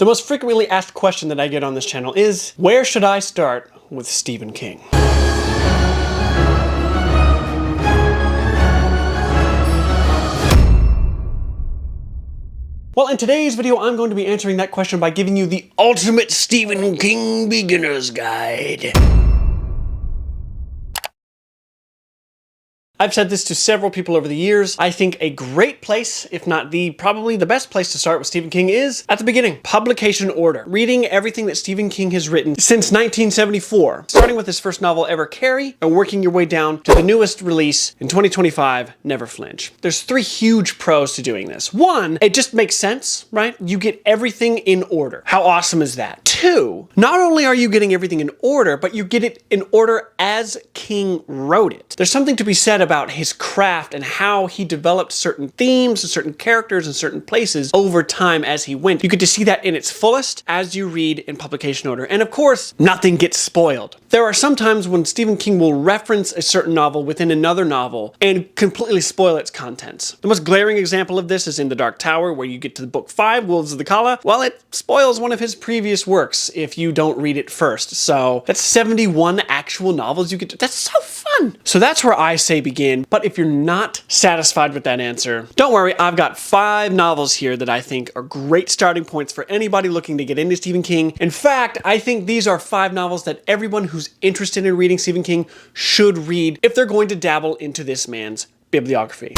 The most frequently asked question that I get on this channel is, where should I start with Stephen King? Well, in today's video, I'm going to be answering that question by giving you the ultimate Stephen King beginner's guide. I've said this to several people over the years. I think a great place, if not probably the best place to start with Stephen King is at the beginning. Publication order. Reading everything that Stephen King has written since 1974. Starting with his first novel ever, Carrie, and working your way down to the newest release in 2025, Never Flinch. There's three huge pros to doing this. One, it just makes sense, right? You get everything in order. How awesome is that? Two, not only are you getting everything in order, but you get it in order as King wrote it. There's something to be said about his craft and how he developed certain themes and certain characters and certain places over time as he went. You get to see that in its fullest as you read in publication order. And of course, nothing gets spoiled. There are some times when Stephen King will reference a certain novel within another novel and completely spoil its contents. The most glaring example of this is in The Dark Tower, where you get to book 5, Wolves of the Kala. Well, it spoils one of his previous works if you don't read it first. So that's 71 actual novels you get to. That's so fun. So that's where I say begin. But if you're not satisfied with that answer, don't worry, I've got 5 novels here that I think are great starting points for anybody looking to get into Stephen King. In fact, I think these are 5 novels that everyone who's interested in reading Stephen King should read if they're going to dabble into this man's bibliography.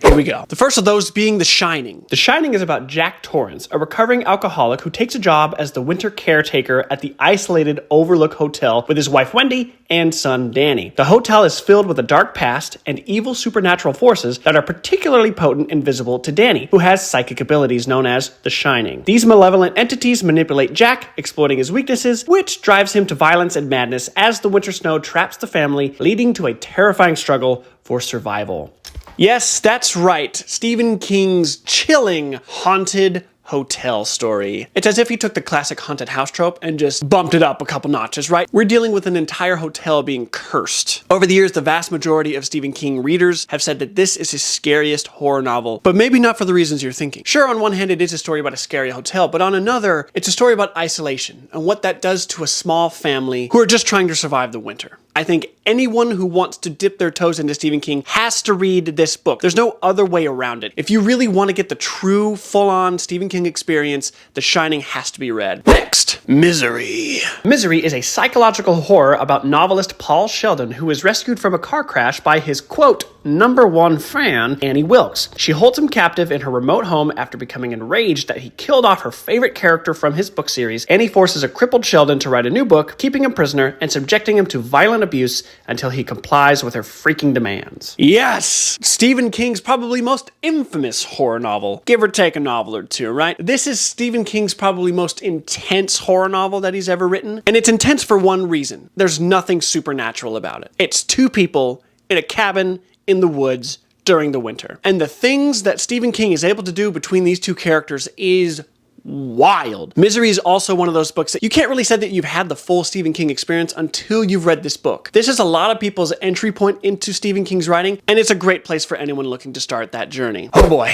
Here we go. The first of those being The Shining. The Shining is about Jack Torrance, a recovering alcoholic who takes a job as the winter caretaker at the isolated Overlook Hotel with his wife Wendy and son Danny. The hotel is filled with a dark past and evil supernatural forces that are particularly potent and visible to Danny, who has psychic abilities known as The Shining. These malevolent entities manipulate Jack, exploiting his weaknesses, which drives him to violence and madness as the winter snow traps the family, leading to a terrifying struggle for survival. Yes, that's right. Stephen King's chilling, haunted hotel story. It's as if he took the classic haunted house trope and just bumped it up a couple notches, right? We're dealing with an entire hotel being cursed. Over the years, the vast majority of Stephen King readers have said that this is his scariest horror novel, but maybe not for the reasons you're thinking. Sure, on one hand, it is a story about a scary hotel, but on another, it's a story about isolation and what that does to a small family who are just trying to survive the winter. I think anyone who wants to dip their toes into Stephen King has to read this book. There's no other way around it. If you really want to get the true, full-on Stephen King experience, The Shining has to be read. Next, Misery. Misery is a psychological horror about novelist Paul Sheldon, who is rescued from a car crash by his, quote, #1 fan, Annie Wilkes. She holds him captive in her remote home after becoming enraged that he killed off her favorite character from his book series. Annie forces a crippled Sheldon to write a new book, keeping him prisoner and subjecting him to violent abuse until he complies with her freaking demands. Yes! Stephen King's probably most infamous horror novel. Give or take a novel or two, right? This is Stephen King's probably most intense horror novel that he's ever written. And it's intense for one reason. There's nothing supernatural about it. It's 2 people in a cabin in the woods during the winter. And the things that Stephen King is able to do between these 2 characters is wild. Misery is also one of those books that you can't really say that you've had the full Stephen King experience until you've read this book. This is a lot of people's entry point into Stephen King's writing, and it's a great place for anyone looking to start that journey. Oh boy.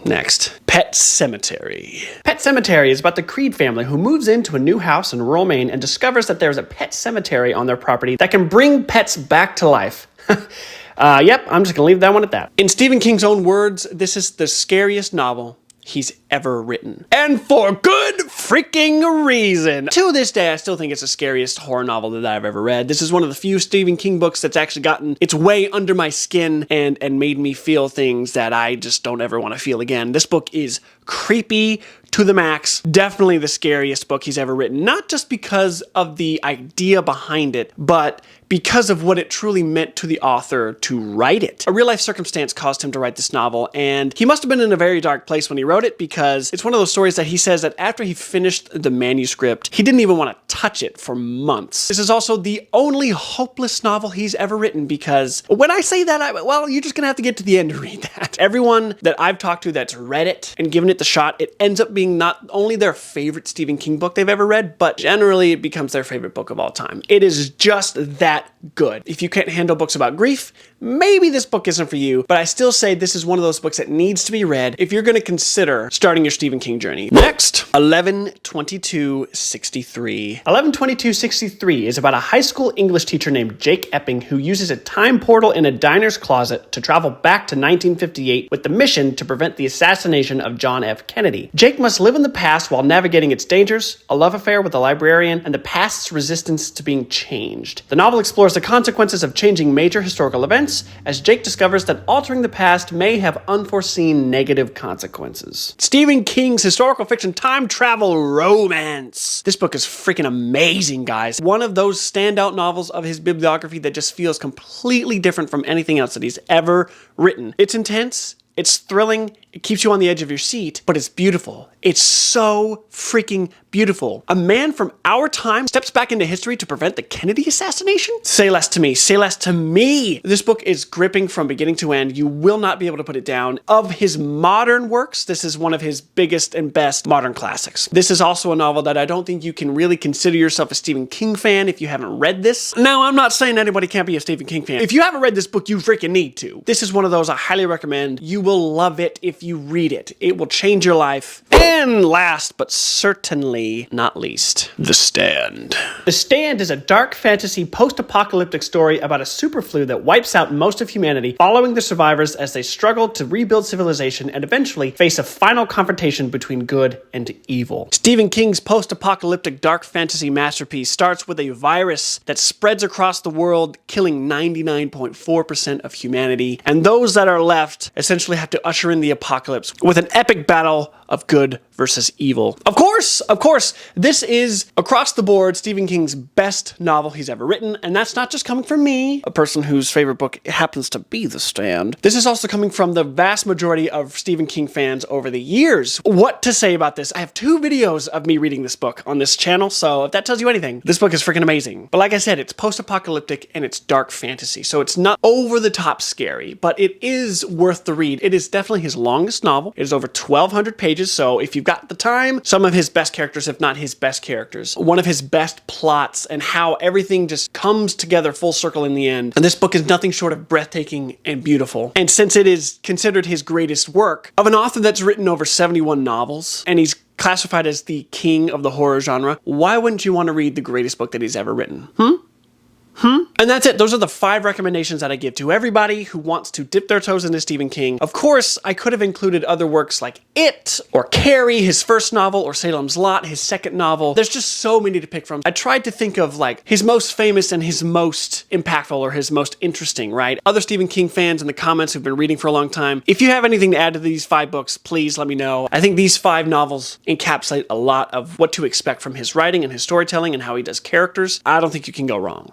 Next, Pet Sematary. Pet Sematary is about the Creed family who moves into a new house in rural Maine and discovers that there's a pet cemetery on their property that can bring pets back to life. Yep, I'm just gonna leave that one at that. In Stephen King's own words, this is the scariest novel he's ever written. And for good freaking reason. To this day, I still think it's the scariest horror novel that I've ever read. This is one of the few Stephen King books that's actually gotten its way under my skin and made me feel things that I just don't ever want to feel again. This book is creepy to the max. Definitely the scariest book he's ever written. Not just because of the idea behind it, but because of what it truly meant to the author to write it. A real-life circumstance caused him to write this novel, and he must have been in a very dark place when he wrote it, because it's one of those stories that he says that after he finished the manuscript, he didn't even want to touch it for months. This is also the only hopeless novel he's ever written, because when I say that, well, you're just gonna have to get to the end to read that. Everyone that I've talked to that's read it and given it the shot, it ends up being not only their favorite Stephen King book they've ever read, but generally it becomes their favorite book of all time. It is just that good. If you can't handle books about grief, maybe this book isn't for you, but I still say this is one of those books that needs to be read if you're going to consider starting your Stephen King journey. Next, 11/22/63. 11/22/63 is about a high school English teacher named Jake Epping who uses a time portal in a diner's closet to travel back to 1958 with the mission to prevent the assassination of John F. Kennedy. Jake must live in the past while navigating its dangers, a love affair with a librarian, and the past's resistance to being changed. The novel explores the consequences of changing major historical events as Jake discovers that altering the past may have unforeseen negative consequences. Stephen King's historical fiction time travel romance. This book is freaking amazing, guys. One of those standout novels of his bibliography that just feels completely different from anything else that he's ever written. It's intense, it's thrilling, it keeps you on the edge of your seat, but it's beautiful. It's so freaking beautiful. A man from our time steps back into history to prevent the Kennedy assassination? Say less to me. Say less to me. This book is gripping from beginning to end. You will not be able to put it down. Of his modern works, this is one of his biggest and best modern classics. This is also a novel that I don't think you can really consider yourself a Stephen King fan if you haven't read this. Now, I'm not saying anybody can't be a Stephen King fan. If you haven't read this book, you freaking need to. This is one of those I highly recommend. You will love it if you read it. It will change your life. And last, but certainly not least, The Stand. The Stand is a dark fantasy post-apocalyptic story about a super flu that wipes out most of humanity, following the survivors as they struggle to rebuild civilization and eventually face a final confrontation between good and evil. Stephen King's post-apocalyptic dark fantasy masterpiece starts with a virus that spreads across the world, killing 99.4% of humanity, and those that are left essentially have to usher in the apocalypse with an epic battle of good versus evil. Of course, this is, across the board, Stephen King's best novel he's ever written, and that's not just coming from me, a person whose favorite book happens to be The Stand. This is also coming from the vast majority of Stephen King fans over the years. What to say about this? I have 2 videos of me reading this book on this channel, so if that tells you anything, this book is freaking amazing. But like I said, it's post-apocalyptic and it's dark fantasy, so it's not over-the-top scary, but it is worth the read. It is definitely his longest novel. It is over 1,200 pages, so if you've got the time, some of his best characters, if not his best characters, one of his best plots, and how everything just comes together full circle in the end. And this book is nothing short of breathtaking and beautiful. And since it is considered his greatest work, of an author that's written over 71 novels, and he's classified as the king of the horror genre, why wouldn't you want to read the greatest book that he's ever written? And that's it. Those are the 5 recommendations that I give to everybody who wants to dip their toes into Stephen King. Of course, I could have included other works like It, or Carrie, his first novel, or Salem's Lot, his second novel. There's just so many to pick from. I tried to think of like his most famous and his most impactful or his most interesting, right? Other Stephen King fans in the comments who've been reading for a long time, if you have anything to add to these 5 books, please let me know. I think these 5 novels encapsulate a lot of what to expect from his writing and his storytelling and how he does characters. I don't think you can go wrong.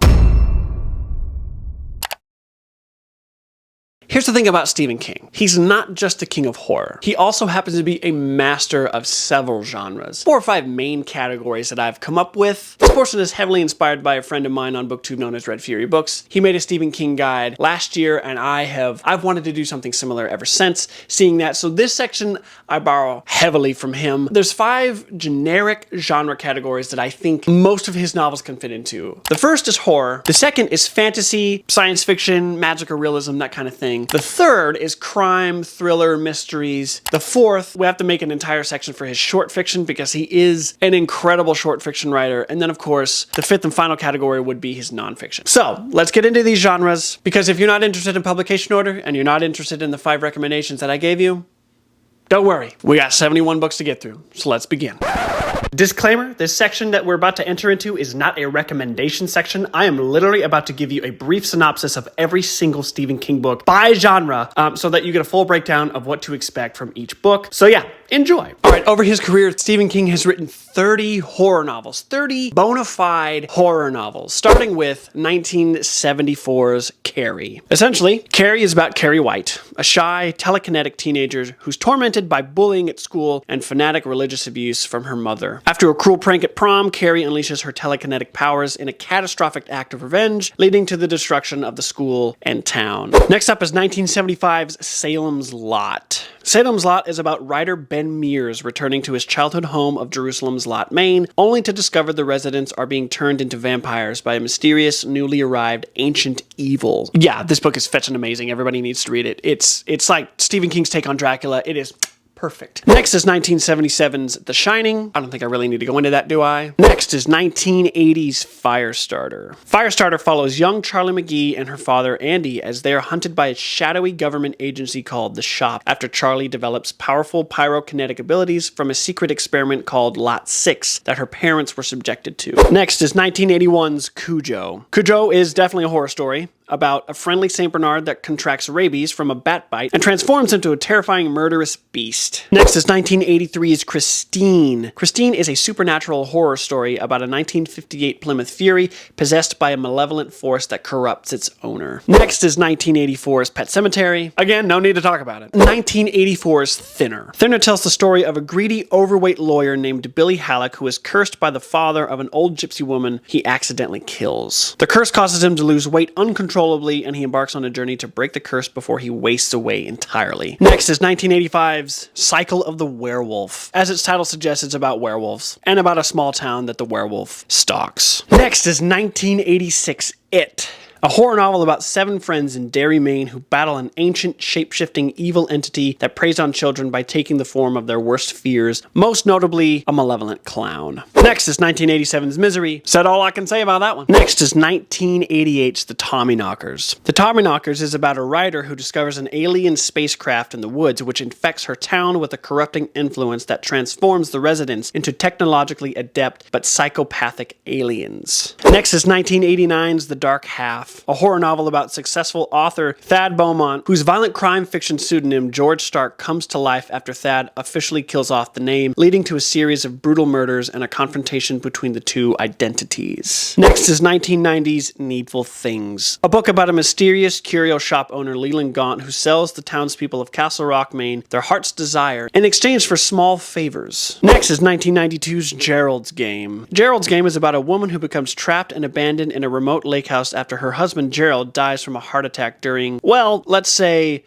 Here's the thing about Stephen King. He's not just the king of horror. He also happens to be a master of several genres. 4 or 5 main categories that I've come up with. This portion is heavily inspired by a friend of mine on BookTube known as Red Fury Books. He made a Stephen King guide last year, and I've wanted to do something similar ever since seeing that. So this section I borrow heavily from him. There's 5 generic genre categories that I think most of his novels can fit into. The first is horror. The second is fantasy, science fiction, magic or realism, that kind of thing. The third is crime, thriller, mysteries. The fourth, we have to make an entire section for his short fiction because he is an incredible short fiction writer. And then, of course, the 5th and final category would be his nonfiction. So let's get into these genres, because if you're not interested in publication order and you're not interested in the 5 recommendations that I gave you, don't worry. We got 71 books to get through, so let's begin. Disclaimer, this section that we're about to enter into is not a recommendation section. I am literally about to give you a brief synopsis of every single Stephen King book by genre, so that you get a full breakdown of what to expect from each book. So yeah, enjoy. All right, over his career, Stephen King has written 30 horror novels, 30 bona fide horror novels, starting with 1974's Carrie. Essentially, Carrie is about Carrie White, a shy, telekinetic teenager who's tormented by bullying at school and fanatic religious abuse from her mother. After a cruel prank at prom, Carrie unleashes her telekinetic powers in a catastrophic act of revenge, leading to the destruction of the school and town. Next up is 1975's Salem's Lot. Salem's Lot is about writer Ben Mears returning to his childhood home of Jerusalem's Lot, Maine, only to discover the residents are being turned into vampires by a mysterious, newly arrived ancient evil. Yeah, this book is fetching amazing. Everybody needs to read it. It's like Stephen King's take on Dracula. It is perfect. Next is 1977's The Shining. I don't think I really need to go into that, do I? Next is 1980's Firestarter. Firestarter follows young Charlie McGee and her father Andy as they are hunted by a shadowy government agency called The Shop after Charlie develops powerful pyrokinetic abilities from a secret experiment called Lot 6 that her parents were subjected to. Next is 1981's Cujo. Cujo is definitely a horror story about a friendly St. Bernard that contracts rabies from a bat bite and transforms into a terrifying murderous beast. Next is 1983's Christine. Christine is a supernatural horror story about a 1958 Plymouth Fury possessed by a malevolent force that corrupts its owner. Next is 1984's Pet Sematary. Again, no need to talk about it. 1984's Thinner. Thinner tells the story of a greedy, overweight lawyer named Billy Halleck who is cursed by the father of an old gypsy woman he accidentally kills. The curse causes him to lose weight uncontrollably, and he embarks on a journey to break the curse before he wastes away entirely. Next is 1985's Cycle of the Werewolf. As its title suggests, it's about werewolves, and about a small town that the werewolf stalks. Next is 1986's It. A horror novel about 7 friends in Derry, Maine who battle an ancient, shape-shifting evil entity that preys on children by taking the form of their worst fears, most notably a malevolent clown. Next is 1987's Misery. Said all I can say about that one. Next is 1988's The Tommyknockers. The Tommyknockers is about a writer who discovers an alien spacecraft in the woods which infects her town with a corrupting influence that transforms the residents into technologically adept but psychopathic aliens. Next is 1989's The Dark Half. A horror novel about successful author Thad Beaumont, whose violent crime fiction pseudonym George Stark comes to life after Thad officially kills off the name, leading to a series of brutal murders and a confrontation between the two identities. Next is 1990's Needful Things, a book about a mysterious curio shop owner Leland Gaunt who sells the townspeople of Castle Rock, Maine, their heart's desire in exchange for small favors. Next is 1992's Gerald's Game. Gerald's Game is about a woman who becomes trapped and abandoned in a remote lake house after her husband Gerald dies from a heart attack during, well, let's say,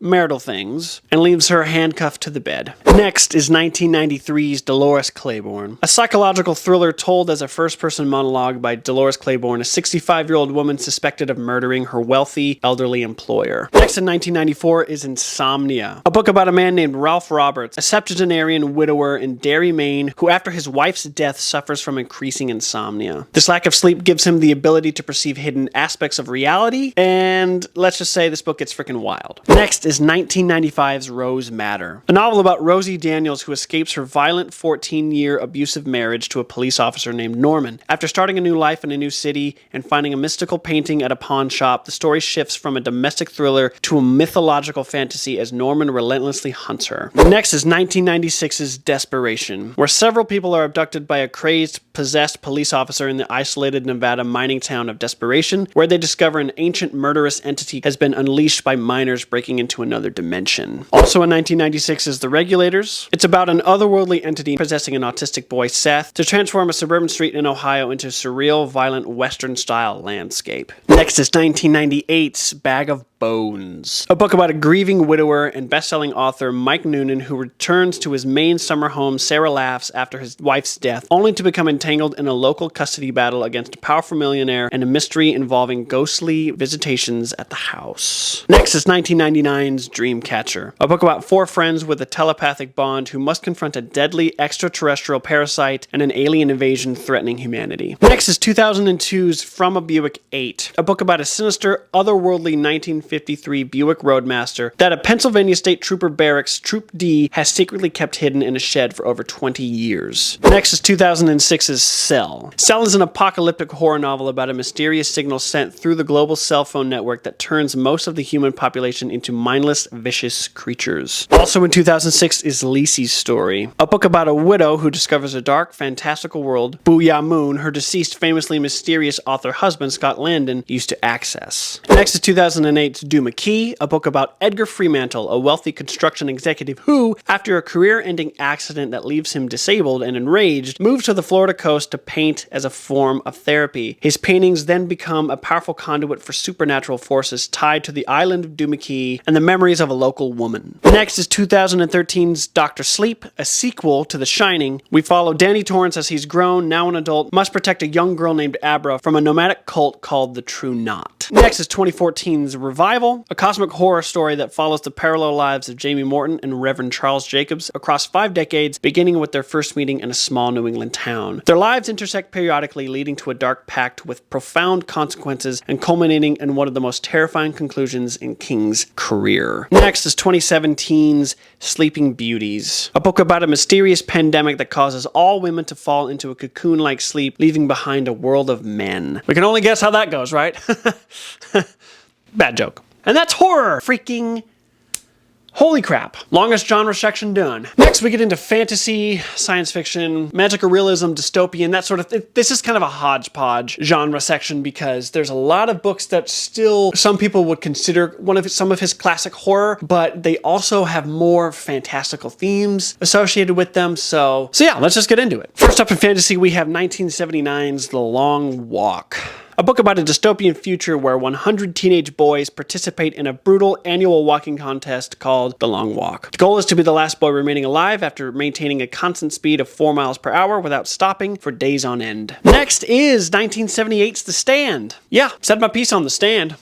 marital things, and leaves her handcuffed to the bed. Next is 1993's Dolores Claiborne, a psychological thriller told as a first-person monologue by Dolores Claiborne, a 65-year-old woman suspected of murdering her wealthy, elderly employer. Next in 1994 is Insomnia, a book about a man named Ralph Roberts, a septuagenarian widower in Derry, Maine, who after his wife's death suffers from increasing insomnia. This lack of sleep gives him the ability to perceive hidden aspects of reality, and let's just say this book gets freaking wild. Next is 1995's Rose Madder, a novel about Rosie Daniels who escapes her violent 14-year abusive marriage to a police officer named Norman. After starting a new life in a new city and finding a mystical painting at a pawn shop, the story shifts from a domestic thriller to a mythological fantasy as Norman relentlessly hunts her. Next is 1996's Desperation, where several people are abducted by a crazed, possessed police officer in the isolated Nevada mining town of Desperation, where they discover an ancient murderous entity has been unleashed by miners breaking into another dimension. Also in 1996 is The Regulators. It's about an otherworldly entity possessing an autistic boy, Seth, to transform a suburban street in Ohio into a surreal, violent, Western-style landscape. Next is 1998's Bag of Bones, a book about a grieving widower and best-selling author Mike Noonan who returns to his Maine summer home, Sarah Laughs, after his wife's death, only to become entangled in a local custody battle against a powerful millionaire and a mystery involving ghostly visitations at the house. Next is 1999's Dreamcatcher, a book about 4 friends with a telepathic bond who must confront a deadly extraterrestrial parasite and an alien invasion threatening humanity. Next is 2002's From a Buick 8, a book about a sinister, otherworldly 1953 Buick Roadmaster that a Pennsylvania State Trooper Barracks Troop D has secretly kept hidden in a shed for over 20 years. Next is 2006's Cell. Cell is an apocalyptic horror novel about a mysterious signal sent through the global cell phone network that turns most of the human population into mindless, vicious creatures. Also in 2006 is Lisey's Story, a book about a widow who discovers a dark, fantastical world, Booyah Moon, her deceased, famously mysterious author husband, Scott Landon, used to access. Next is 2008 It's Duma Key, a book about Edgar Fremantle, a wealthy construction executive who, after a career-ending accident that leaves him disabled and enraged, moves to the Florida coast to paint as a form of therapy. His paintings then become a powerful conduit for supernatural forces tied to the island of Duma Key and the memories of a local woman. Next is 2013's Dr. Sleep, a sequel to The Shining. We follow Danny Torrance as he's grown, now an adult, must protect a young girl named Abra from a nomadic cult called the True Knot. Next is 2014's Revival, a cosmic horror story that follows the parallel lives of Jamie Morton and Reverend Charles Jacobs across 5 decades, beginning with their first meeting in a small New England town. Their lives intersect periodically, leading to a dark pact with profound consequences and culminating in one of the most terrifying conclusions in King's career. Next is 2017's Sleeping Beauties, a book about a mysterious pandemic that causes all women to fall into a cocoon-like sleep, leaving behind a world of men. We can only guess how that goes, right? Bad joke. And that's horror! Freaking holy crap. Longest genre section done. Next, we get into fantasy, science fiction, magical realism, dystopian, that sort of thing. This is kind of a hodgepodge genre section because there's a lot of books that still some people would consider some of his classic horror, but they also have more fantastical themes associated with them. So yeah, let's just get into it. First up in fantasy, we have 1979's The Long Walk, a book about a dystopian future where 100 teenage boys participate in a brutal annual walking contest called The Long Walk. The goal is to be the last boy remaining alive after maintaining a constant speed of 4 miles per hour without stopping for days on end. Next is 1978's The Stand. Yeah, said my piece on The Stand.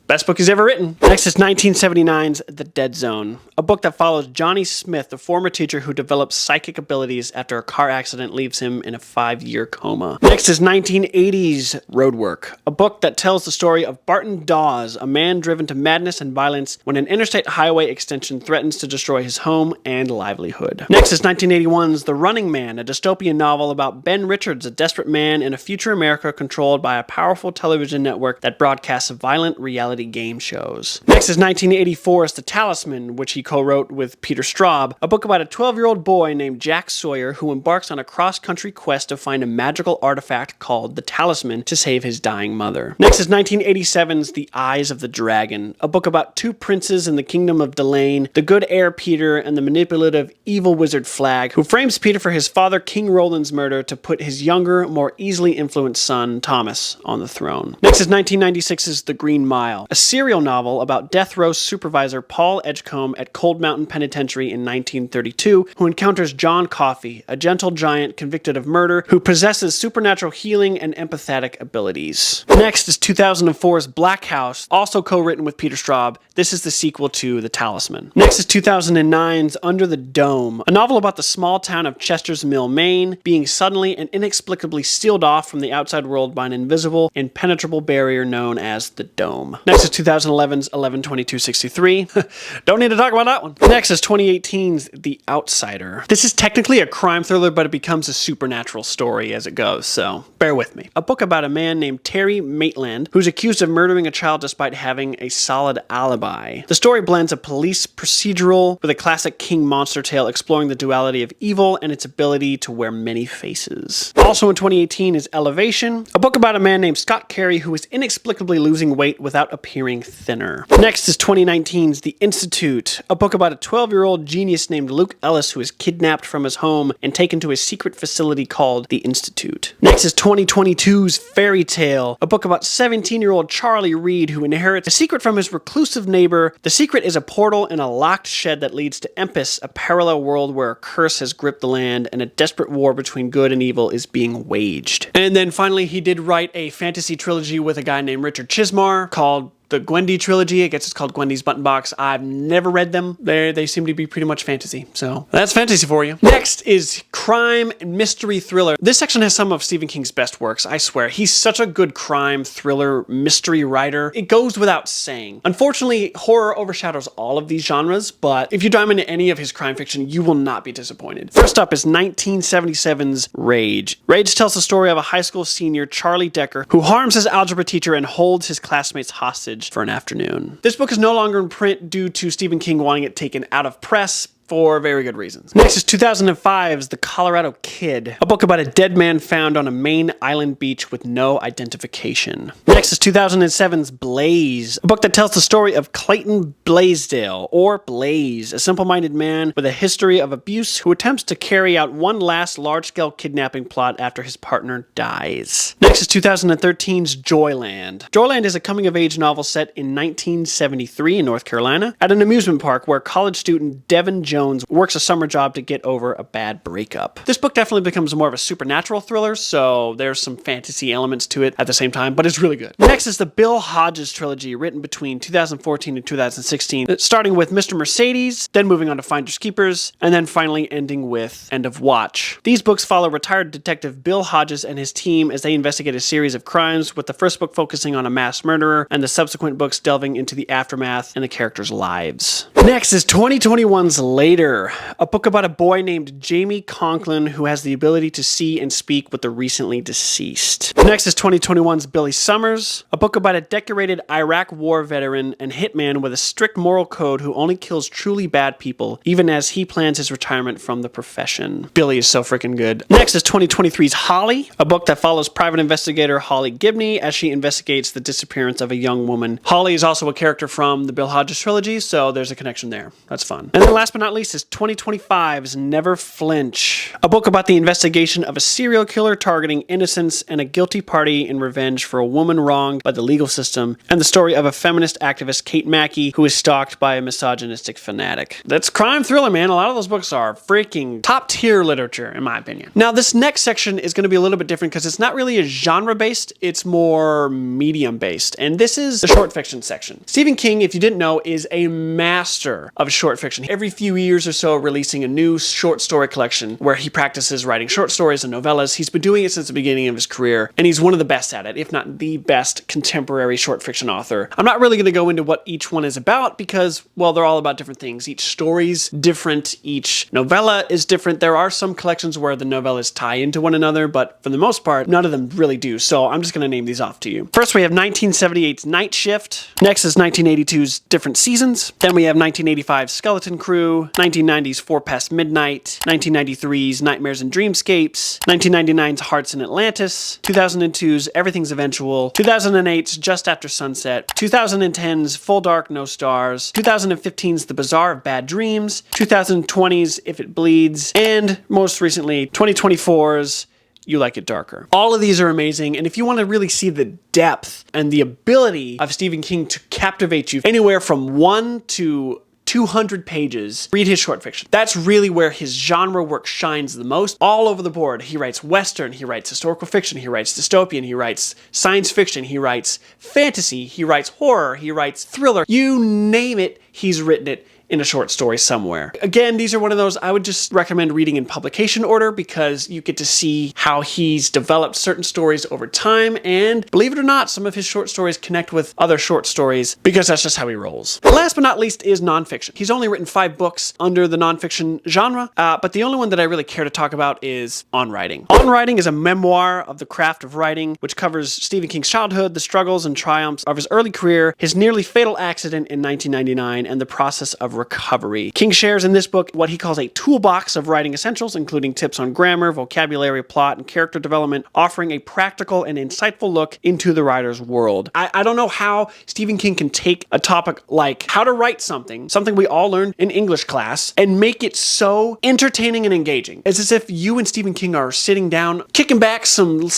Best book he's ever written. Next is 1979's The Dead Zone, a book that follows Johnny Smith, a former teacher who develops psychic abilities after a car accident leaves him in a 5-year coma. Next is 1980's Roadwork, a book that tells the story of Barton Dawes, a man driven to madness and violence when an interstate highway extension threatens to destroy his home and livelihood. Next is 1981's The Running Man, a dystopian novel about Ben Richards, a desperate man in a future America controlled by a powerful television network that broadcasts violent reality game shows. Next is 1984's The Talisman, which he co-wrote with Peter Straub, a book about a 12-year-old boy named Jack Sawyer who embarks on a cross-country quest to find a magical artifact called the Talisman to save his dying mother. Next is 1987's The Eyes of the Dragon, a book about 2 princes in the kingdom of Delane, the good heir Peter and the manipulative evil wizard Flag, who frames Peter for his father King Roland's murder to put his younger, more easily influenced son Thomas on the throne. Next is 1996's The Green Mile, a serial novel about death row supervisor Paul Edgecombe at Cold Mountain Penitentiary in 1932, who encounters John Coffey, a gentle giant convicted of murder who possesses supernatural healing and empathetic abilities. Next is 2004's Black House, also co-written with Peter Straub. This is the sequel to The Talisman. Next is 2009's Under the Dome, a novel about the small town of Chester's Mill, Maine, being suddenly and inexplicably sealed off from the outside world by an invisible, impenetrable barrier known as the Dome. Next is 2011's 11/22/63. Don't need to talk about that one. Next is 2018's The Outsider. This is technically a crime thriller, but it becomes a supernatural story as it goes, so bear with me. A book about a man named Terry Maitland who's accused of murdering a child despite having a solid alibi. The story blends a police procedural with a classic King monster tale exploring the duality of evil and its ability to wear many faces. Also in 2018 is Elevation, a book about a man named Scott Carey who is inexplicably losing weight without appearing thinner. Next is 2019's The Institute, a book about a 12-year-old genius named Luke Ellis who is kidnapped from his home and taken to a secret facility called The Institute. Next is 2022's Fairy Tale, a book about 17-year-old Charlie Reed who inherits a secret from his reclusive neighbor. The secret is a portal in a locked shed that leads to Empis, a parallel world where a curse has gripped the land and a desperate war between good and evil is being waged. And then finally, he did write a fantasy trilogy with a guy named Richard Chismar called the Gwendy trilogy. I guess it's called Gwendy's Button Box. I've never read them. They seem to be pretty much fantasy. So that's fantasy for you. Next is crime and mystery thriller. This section has some of Stephen King's best works, I swear. He's such a good crime, thriller, mystery writer. It goes without saying. Unfortunately, horror overshadows all of these genres, but if you dive into any of his crime fiction, you will not be disappointed. First up is 1977's Rage. Rage tells the story of a high school senior, Charlie Decker, who harms his algebra teacher and holds his classmates hostage for an afternoon. This book is no longer in print due to Stephen King wanting it taken out of press, for very good reasons. Next is 2005's The Colorado Kid, a book about a dead man found on a Maine island beach with no identification. Next is 2007's Blaze, a book that tells the story of Clayton Blaisdell, or Blaze, a simple-minded man with a history of abuse who attempts to carry out one last large-scale kidnapping plot after his partner dies. Next is 2013's Joyland. Joyland is a coming-of-age novel set in 1973 in North Carolina at an amusement park where college student Devin Jones works a summer job to get over a bad breakup. This book definitely becomes more of a supernatural thriller, so there's some fantasy elements to it at the same time, but it's really good. Next is the Bill Hodges trilogy, written between 2014 and 2016, starting with Mr. Mercedes, then moving on to Finders Keepers, and then finally ending with End of Watch. These books follow retired detective Bill Hodges and his team as they investigate a series of crimes, with the first book focusing on a mass murderer and the subsequent books delving into the aftermath and the characters' lives. Next is 2021's Later, a book about a boy named Jamie Conklin who has the ability to see and speak with the recently deceased. Next is 2021's Billy Summers, a book about a decorated Iraq war veteran and hitman with a strict moral code who only kills truly bad people, even as he plans his retirement from the profession. Billy is so freaking good. Next is 2023's Holly, a book that follows private investigator Holly Gibney as she investigates the disappearance of a young woman. Holly is also a character from the Bill Hodges trilogy, so there's a connection there. That's fun. And then last but not least is 2025's Never Flinch, a book about the investigation of a serial killer targeting innocents and a guilty party in revenge for a woman wronged by the legal system, and the story of a feminist activist, Kate Mackey, who is stalked by a misogynistic fanatic. That's crime thriller, man. A lot of those books are freaking top tier literature, in my opinion. Now, this next section is going to be a little bit different because it's not really a genre-based, it's more medium-based, and this is the short fiction section. Stephen King, if you didn't know, is a master of short fiction. Every few years or so, releasing a new short story collection where he practices writing short stories and novellas. He's been doing it since the beginning of his career, and he's one of the best at it, if not the best contemporary short fiction author. I'm not really going to go into what each one is about because, well, they're all about different things. Each story's different, each novella is different. There are some collections where the novellas tie into one another, but for the most part, none of them really do, so I'm just going to name these off to you. First, we have 1978's Night Shift. Next is 1982's Different Seasons. Then we have 1985's Skeleton Crew, 1990's Four Past Midnight, 1993's Nightmares and Dreamscapes, 1999's Hearts in Atlantis, 2002's Everything's Eventual, 2008's Just After Sunset, 2010's Full Dark No Stars, 2015's The Bazaar of Bad Dreams, 2020's If It Bleeds, and most recently 2024's You Like It Darker. All of these are amazing, and if you want to really see the depth and the ability of Stephen King to captivate you anywhere from 1 to 200 pages, read his short fiction. That's really where his genre work shines the most. All over the board. He writes Western, he writes historical fiction, he writes dystopian, he writes science fiction, he writes fantasy, he writes horror, he writes thriller. You name it, he's written it in a short story somewhere. Again, these are one of those I would just recommend reading in publication order because you get to see how he's developed certain stories over time, and believe it or not, some of his short stories connect with other short stories because that's just how he rolls. Last but not least is nonfiction. He's only written 5 books under the nonfiction genre, but the only one that I really care to talk about is On Writing. On Writing is a memoir of the craft of writing, which covers Stephen King's childhood, the struggles and triumphs of his early career, his nearly fatal accident in 1999, and the process of recovery. King shares in this book what he calls a toolbox of writing essentials, including tips on grammar, vocabulary, plot, and character development, offering a practical and insightful look into the writer's world. I don't know how Stephen King can take a topic like how to write something we all learned in English class, and make it so entertaining and engaging. It's as if you and Stephen King are sitting down, kicking back some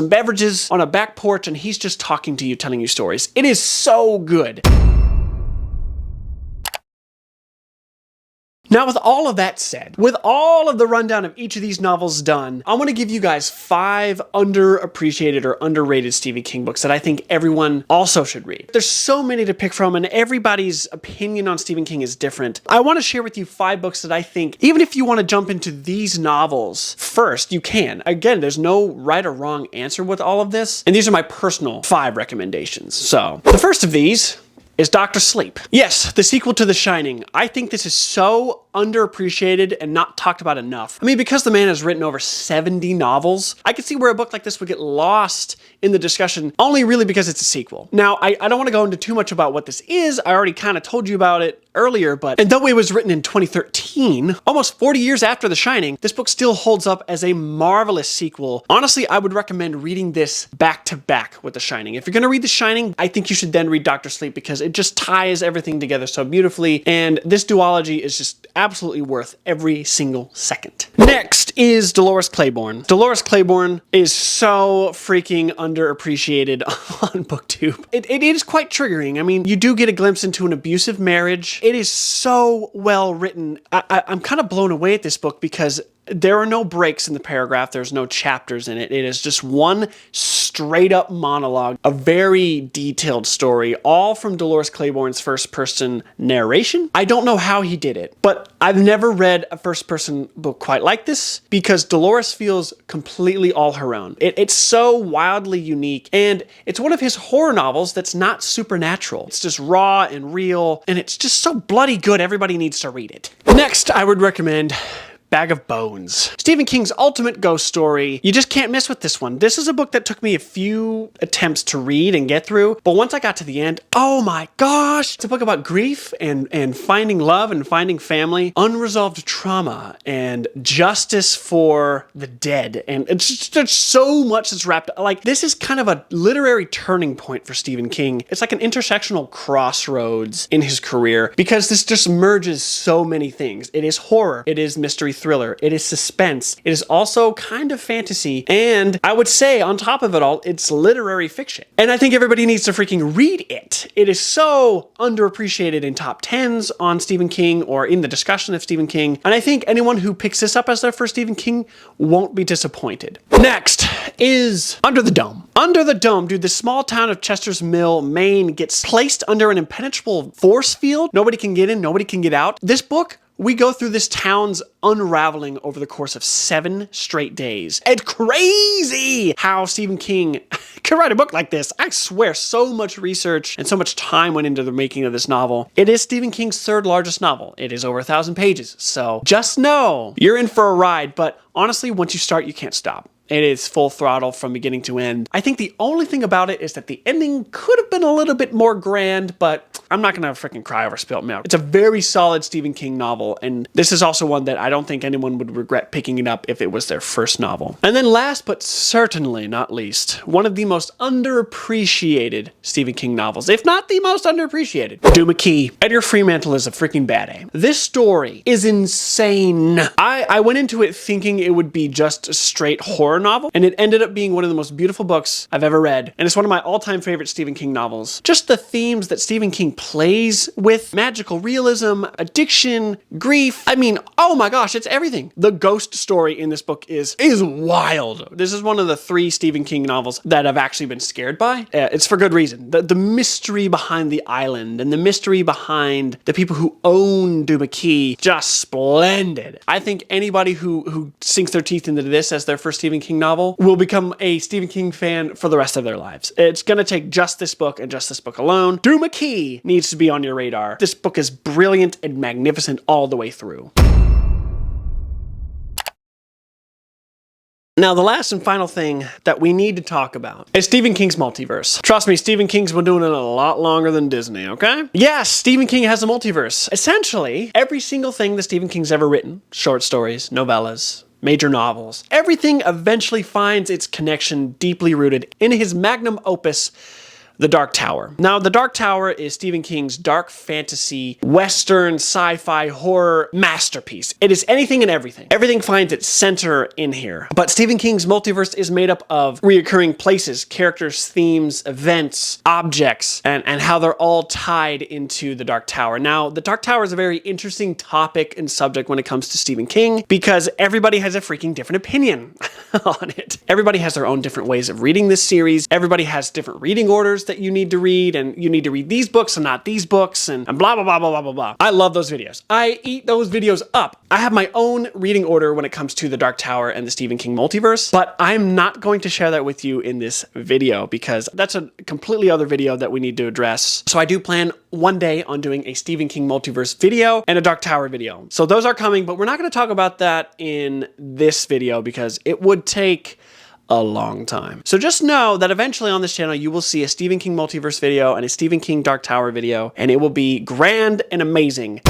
beverages on a back porch, and he's just talking to you, telling you stories. It is so good. Now, with all of that said, with all of the rundown of each of these novels done, I want to give you guys 5 underappreciated or underrated Stephen King books that I think everyone also should read. There's so many to pick from, and everybody's opinion on Stephen King is different. I want to share with you 5 books that I think, even if you want to jump into these novels first, you can. Again, there's no right or wrong answer with all of this, and these are my personal 5 recommendations. So, the first of these is Dr. Sleep. Yes, the sequel to The Shining. I think this is so underappreciated and not talked about enough. I mean, because the man has written over 70 novels, I could see where a book like this would get lost in the discussion, only really because it's a sequel. Now, I don't want to go into too much about what this is. I already kind of told you about it earlier, but and though it was written in 2013, almost 40 years after The Shining, this book still holds up as a marvelous sequel. Honestly, I would recommend reading this back to back with The Shining. If you're going to read The Shining, I think you should then read Dr. Sleep because it just ties everything together so beautifully, and this duology is just absolutely worth every single second. Next is Dolores Claiborne. Dolores Claiborne is so freaking underappreciated on BookTube. It is quite triggering. I mean, you do get a glimpse into an abusive marriage. It is so well written. I'm kind of blown away at this book because there are no breaks in the paragraph. There's no chapters in it. It is just one straight up monologue, a very detailed story, all from Dolores Claiborne's first person narration. I don't know how he did it, but I've never read a first person book quite like this because Dolores feels completely all her own. It's so wildly unique, and it's one of his horror novels that's not supernatural. It's just raw and real, and it's just so bloody good. Everybody needs to read it. Next, I would recommend Bag of Bones. Stephen King's ultimate ghost story. You just can't miss with this one. This is a book that took me a few attempts to read and get through, but once I got to the end, oh my gosh! It's a book about grief and finding love and finding family, unresolved trauma, and justice for the dead. And it's just, there's so much that's wrapped up. Like, this is kind of a literary turning point for Stephen King. It's like an intersectional crossroads in his career because this just merges so many things. It is horror. It is mystery thriller. It is suspense. It is also kind of fantasy. And I would say on top of it all, it's literary fiction. And I think everybody needs to freaking read it. It is so underappreciated in top 10s on Stephen King or in the discussion of Stephen King. And I think anyone who picks this up as their first Stephen King won't be disappointed. Next is Under the Dome. Under the Dome, dude, the small town of Chester's Mill, Maine gets placed under an impenetrable force field. Nobody can get in, nobody can get out. This book, we go through this town's unraveling over the course of 7 straight days. It's crazy how Stephen King could write a book like this. I swear, so much research and so much time went into the making of this novel. It is Stephen King's 3rd largest novel. It is over 1,000 pages. So just know you're in for a ride. But honestly, once you start, you can't stop. It is full throttle from beginning to end. I think the only thing about it is that the ending could have been a little bit more grand, but I'm not gonna freaking cry over spilt milk. It's a very solid Stephen King novel, and this is also one that I don't think anyone would regret picking it up if it was their first novel. And then last but certainly not least, one of the most underappreciated Stephen King novels, if not the most underappreciated, Doom McKee. Edgar Freemantle is a freaking bad A. This story is insane. I went into it thinking it would be just a straight horror novel, and it ended up being one of the most beautiful books I've ever read, and it's one of my all-time favorite Stephen King novels. Just the themes that Stephen King plays with, magical realism, addiction, grief, I mean, oh my gosh, it's everything. The ghost story in this book is wild. This is one of the 3 Stephen King novels that I've actually been scared by. It's for good reason. The mystery behind the island and the mystery behind the people who own Doom McKee, just splendid. I think anybody who sinks their teeth into this as their first Stephen King novel will become a Stephen King fan for the rest of their lives. It's gonna take just this book and just this book alone. Doom McKee needs to be on your radar. This book is brilliant and magnificent all the way through. Now, the last and final thing that we need to talk about is Stephen King's multiverse. Trust me, Stephen King's been doing it a lot longer than Disney, okay? Yes, Stephen King has a multiverse. Essentially, every single thing that Stephen King's ever written, short stories, novellas, major novels, everything eventually finds its connection deeply rooted in his magnum opus, The Dark Tower. Now, The Dark Tower is Stephen King's dark fantasy, western, sci-fi, horror masterpiece. It is anything and everything. Everything finds its center in here. But Stephen King's multiverse is made up of reoccurring places, characters, themes, events, objects, and how they're all tied into The Dark Tower. Now, The Dark Tower is a very interesting topic and subject when it comes to Stephen King because everybody has a freaking different opinion on it. Everybody has their own different ways of reading this series. Everybody has different reading orders that you need to read, and you need to read these books and not these books, and blah, blah, blah, blah, blah, blah, blah. I love those videos. I eat those videos up. I have my own reading order when it comes to the Dark Tower and the Stephen King Multiverse, but I'm not going to share that with you in this video because that's a completely other video that we need to address. So I do plan one day on doing a Stephen King Multiverse video and a Dark Tower video. So those are coming, but we're not going to talk about that in this video because it would take a long time. So just know that eventually on this channel, you will see a Stephen King Multiverse video and a Stephen King Dark Tower video, and it will be grand and amazing.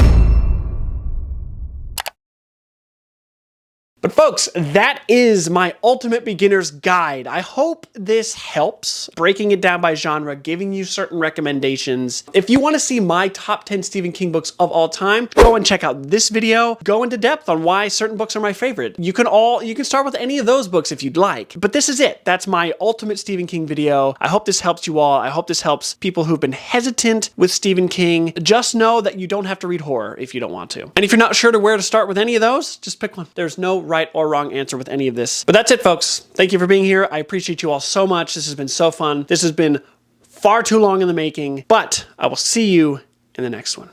But folks, that is my ultimate beginner's guide. I hope this helps, breaking it down by genre, giving you certain recommendations. If you want to see my top 10 Stephen King books of all time, go and check out this video. Go into depth on why certain books are my favorite. You can start with any of those books if you'd like. But this is it. That's my ultimate Stephen King video. I hope this helps you all. I hope this helps people who've been hesitant with Stephen King. Just know that you don't have to read horror if you don't want to. And if you're not sure to where to start with any of those, just pick one. There's no right or wrong answer with any of this. But that's it, folks. Thank you for being here. I appreciate you all so much. This has been so fun. This has been far too long in the making, but I will see you in the next one.